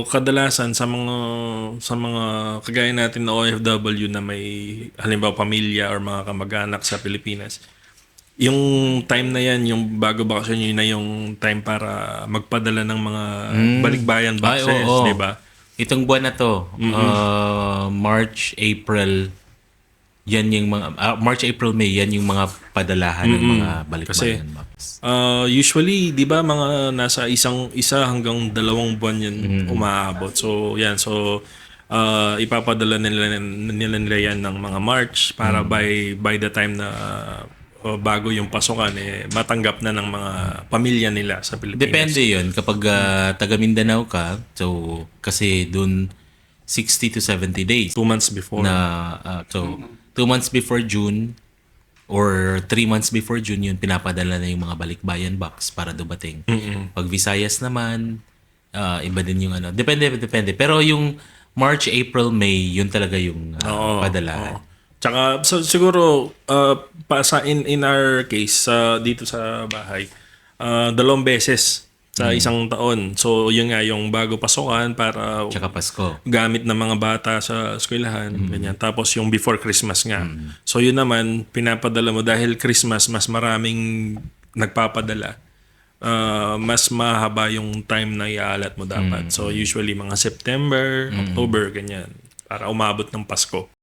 kadalasan sa mga kagaya natin na OFW na may halimbawa pamilya or mga kamag-anak sa Pilipinas, yung time na yan, yung bago bakasyon, yun na yung time para magpadala ng mga balikbayan Ay, boxes, oo. di ba? Itong buwan na to, March, April, yan yung mga March, April, May, yan yung mga padalahan ng mga Kasi balikbayan box. usually, 'di ba, mga nasa isa hanggang 2 buwan 'yan umaabot. So, 'yan. So, ipapadala nila 'yan ng mga March para by the time na bago yung pasukan matanggap na ng mga pamilya nila sa Pilipinas. Depende yun. Kapag taga Mindanao ka, so kasi dun 60 to 70 days 2 months before. na 2 months before June or 3 months before June yun pinapadala na yung mga balikbayan box para dumating. Pag Visayas naman, iba din yung ano. Depende. Pero yung March, April, May, yun talaga yung padalahan. Tsaka siguro in our case dito sa bahay, 2 beses sa isang taon. So yun nga yung bago pasukan para Tsaka Pasko. gamit ng mga bata sa eskwelahan, ganyan. Tapos yung before Christmas nga. So yun naman pinapadala mo dahil Christmas mas maraming nagpapadala. Mas mahaba yung time na iaalat mo dapat. So usually mga September, October, ganyan, para umabot ng Pasko.